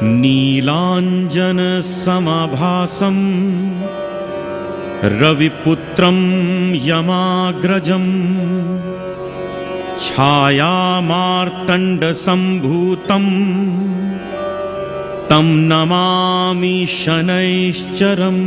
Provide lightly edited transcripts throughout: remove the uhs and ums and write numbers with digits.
नीलांजन समभासं रविपुत्रं यमाग्रजं छायामार्तंड संभूतं तं नमामि शनैश्चरम्।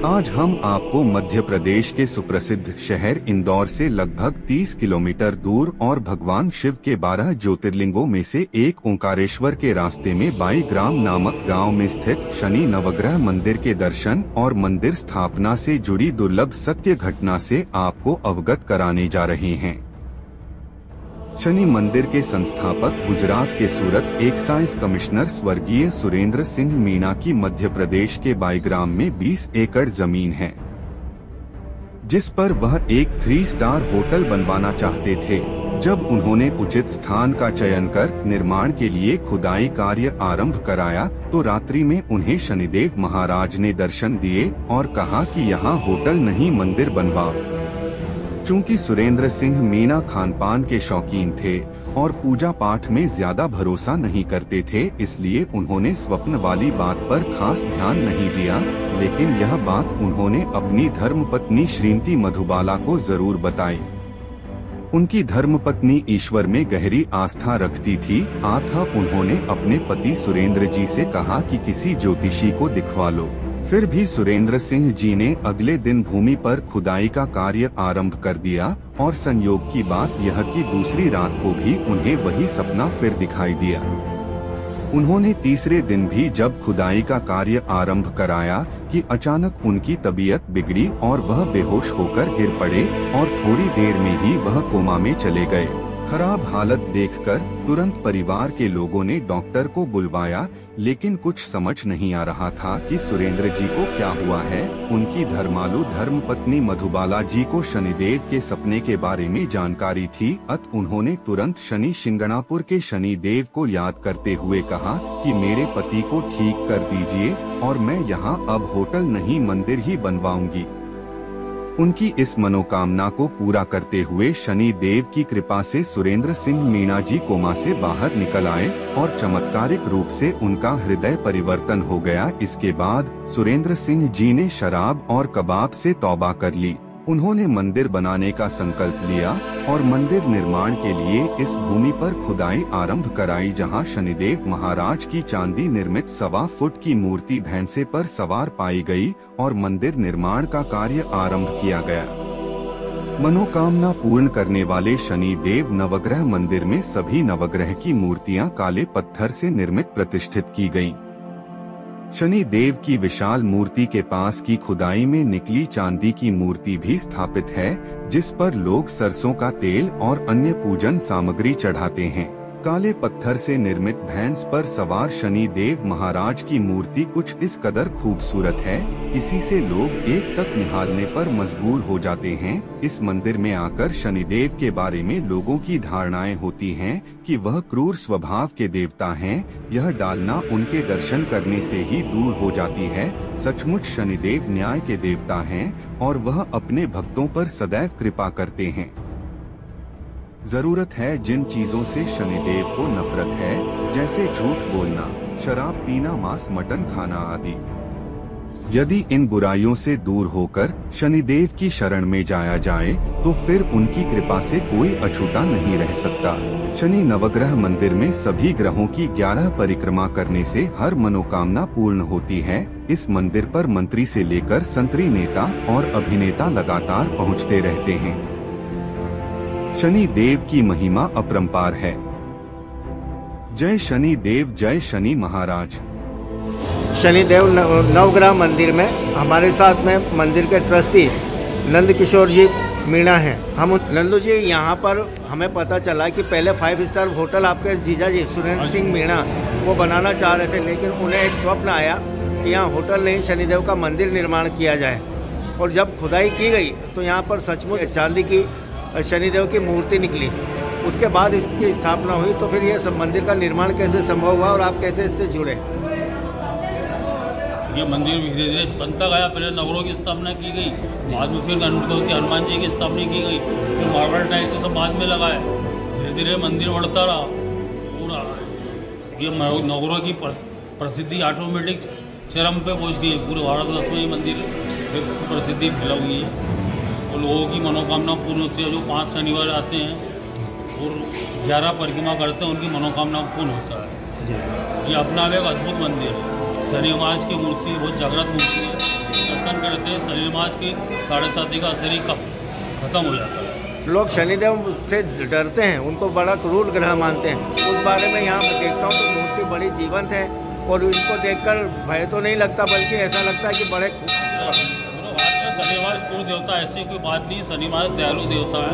आज हम आपको मध्य प्रदेश के सुप्रसिद्ध शहर इंदौर से लगभग 30 किलोमीटर दूर और भगवान शिव के 12 ज्योतिर्लिंगों में से एक ओंकारेश्वर के रास्ते में बाईग्राम नामक गांव में स्थित शनि नवग्रह मंदिर के दर्शन और मंदिर स्थापना से जुड़ी दुर्लभ सत्य घटना से आपको अवगत कराने जा रहे हैं। शनि मंदिर के संस्थापक गुजरात के सूरत एक्साइज कमिश्नर स्वर्गीय सुरेंद्र सिंह मीणा की मध्य प्रदेश के बाईग्राम में 20 एकड़ जमीन है, जिस पर वह एक 3 स्टार होटल बनवाना चाहते थे। जब उन्होंने उचित स्थान का चयन कर निर्माण के लिए खुदाई कार्य आरंभ कराया तो रात्रि में उन्हें शनिदेव महाराज ने दर्शन दिए और कहा कि यहाँ होटल नहीं मंदिर बनवाओ। चूंकि सुरेंद्र सिंह मीणा खानपान के शौकीन थे और पूजा पाठ में ज्यादा भरोसा नहीं करते थे, इसलिए उन्होंने स्वप्न वाली बात पर खास ध्यान नहीं दिया। लेकिन यह बात उन्होंने अपनी धर्मपत्नी श्रीमती मधुबाला को जरूर बताई। उनकी धर्मपत्नी ईश्वर में गहरी आस्था रखती थी, अतः उन्होंने अपने पति सुरेंद्र जी से कहा कि किसी ज्योतिषी को दिखवा लो। फिर भी सुरेंद्र सिंह जी ने अगले दिन भूमि पर खुदाई का कार्य आरंभ कर दिया और संयोग की बात यह कि दूसरी रात को भी उन्हें वही सपना फिर दिखाई दिया। उन्होंने तीसरे दिन भी जब खुदाई का कार्य आरंभ कराया कि अचानक उनकी तबीयत बिगड़ी और वह बेहोश होकर गिर पड़े और थोड़ी देर में ही वह कोमा में चले गए। खराब हालत देखकर तुरंत परिवार के लोगों ने डॉक्टर को बुलवाया, लेकिन कुछ समझ नहीं आ रहा था कि सुरेंद्र जी को क्या हुआ है। उनकी धर्मालु धर्मपत्नी मधुबाला जी को शनिदेव के सपने के बारे में जानकारी थी, अतः उन्होंने तुरंत शनि शिंगणापुर के शनिदेव को याद करते हुए कहा कि मेरे पति को ठीक कर दीजिए और मैं यहाँ अब होटल नहीं मंदिर ही बनवाऊंगी। उनकी इस मनोकामना को पूरा करते हुए शनि देव की कृपा से सुरेंद्र सिंह मीणा जी कोमा से बाहर निकल आए और चमत्कारिक रूप से उनका हृदय परिवर्तन हो गया। इसके बाद सुरेंद्र सिंह जी ने शराब और कबाब से तौबा कर ली। उन्होंने मंदिर बनाने का संकल्प लिया और मंदिर निर्माण के लिए इस भूमि पर खुदाई आरंभ कराई, जहां शनिदेव महाराज की चांदी निर्मित 1.25 फुट की मूर्ति भैंसे पर सवार पाई गई और मंदिर निर्माण का कार्य आरंभ किया गया। मनोकामना पूर्ण करने वाले शनि देव नवग्रह मंदिर में सभी नवग्रह की मूर्तियां काले पत्थर से निर्मित प्रतिष्ठित की गयी। शनि देव की विशाल मूर्ति के पास की खुदाई में निकली चांदी की मूर्ति भी स्थापित है, जिस पर लोग सरसों का तेल और अन्य पूजन सामग्री चढ़ाते हैं। काले पत्थर से निर्मित भैंस पर सवार शनि देव महाराज की मूर्ति कुछ इस कदर खूबसूरत है, इसी से लोग एक टक निहारने पर मजबूर हो जाते हैं। इस मंदिर में आकर शनिदेव के बारे में लोगों की धारणाएं होती हैं कि वह क्रूर स्वभाव के देवता हैं। यह डालना उनके दर्शन करने से ही दूर हो जाती है। सचमुच शनिदेव न्याय के देवता हैं और वह अपने भक्तों पर सदैव कृपा करते हैं। जरूरत है जिन चीजों से शनिदेव को नफरत है, जैसे झूठ बोलना, शराब पीना, मांस मटन खाना आदि। यदि इन बुराइयों से दूर होकर शनिदेव की शरण में जाया जाए तो फिर उनकी कृपा से कोई अछूता नहीं रह सकता। शनि नवग्रह मंदिर में सभी ग्रहों की 11 परिक्रमा करने से हर मनोकामना पूर्ण होती है। इस मंदिर पर मंत्री से लेकर संतरी नेता और अभिनेता लगातार पहुँचते रहते हैं। शनि देव की महिमा अपरंपार है। जय शनि देव, जय शनि महाराज। शनिदेव नवग्रह मंदिर में हमारे साथ में मंदिर के ट्रस्टी नंद किशोर जी मीणा हैं। हम नंदू जी, यहाँ पर हमें पता चला कि पहले 5 स्टार होटल आपके जीजा जी सुरेंद्र सिंह मीणा वो बनाना चाह रहे थे, लेकिन उन्हें एक स्वप्न आया कि यहाँ होटल नहीं शनिदेव का मंदिर निर्माण किया जाए। और जब खुदाई की गई तो यहाँ पर सचमुच चांदी की शनिदेव की मूर्ति निकली। उसके बाद इसकी स्थापना हुई। तो फिर ये सब मंदिर का निर्माण कैसे संभव हुआ और आप कैसे इससे जुड़े? ये मंदिर धीरे धीरे बनता गया। पहले नगरों की स्थापना की गई, बाद में फिर हनुमान जी की स्थापना की गई, फिर मार्बल टाइल्स सब बाद में लगाए। धीरे धीरे धीरे मंदिर बढ़ता रहा। पूरा ये नवग्रह की प्रसिद्धि ऑटोमेटिक चरम पे पहुंच गई है। पूरे भारतवर्ष में ये मंदिर की प्रसिद्धि फैला हुई है और लोगों की मनोकामना पूर्ण होती है। जो 5 शनिवार आते हैं और 11 परिक्रमा करते हैं, उनकी मनोकामना पूर्ण होता है। ये अपना एक अद्भुत मंदिर है। शनि महाराज की मूर्ति बहुत जागृत मूर्ति है। दर्शन करते हैं शनि महाराज की 7:30 का असर ही खत्म हो जाता है। लोग शनिदेव से डरते हैं, उनको बड़ा क्रूर ग्रह मानते हैं। उस बारे में यहाँ मैं देखता हूँ तो मूर्ति बड़ी जीवंत है और इनको देखकर भय तो नहीं लगता, बल्कि ऐसा लगता है कि बड़े शनि महाराज क्रूर देवता ऐसी कोई बात नहीं। शनि महाराज दयालु देवता है।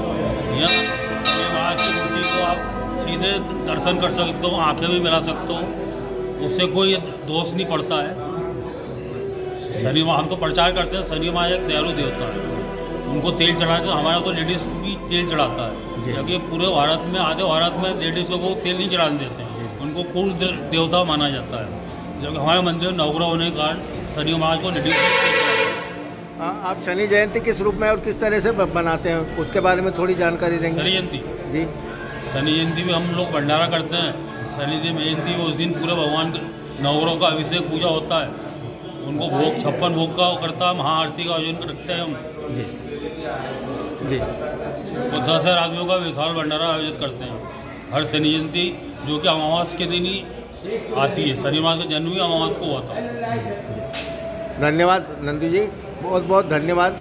यहाँ शनि महाराज की मूर्ति को आप सीधे दर्शन कर सकते हो, आंखें भी मिला सकते हो, उससे कोई दोष नहीं पड़ता है। शनि महाराज हम तो प्रचार करते हैं, शनि महाराज एक दयालु देवता है। उनको तेल चढ़ाते, हमारा तो लेडीज़ भी तेल चढ़ाता है, क्योंकि पूरे भारत में आधे भारत में लेडीज़ लोगों को तेल नहीं चढ़ाने देते हैं। उनको क्रूर देवता माना जाता है। जबकि हमारे मंदिर नवग्रह होने के कारण शनि महाराज को लेडीज। आप शनि जयंती किस रूप में और किस तरह से बनाते हैं, उसके बारे में थोड़ी जानकारी देंगे? शनि जयंती जी, शनि जयंती में हम लोग भंडारा करते हैं। शनि जयंती में उस दिन पूरे भगवान नवग्रह का अभिषेक पूजा होता है। उनको भोग 56 भोग का करता है, महाआरती का आयोजन रखते हैं हम जी। और 10,000 आदमियों का विशाल भंडारा आयोजित करते हैं हर शनि जयंती, जो कि अमावस के दिन ही आती है। शनि महाराज का जन्म भी अमावस को हुआ था। धन्यवाद नंदू जी, बहुत बहुत धन्यवाद।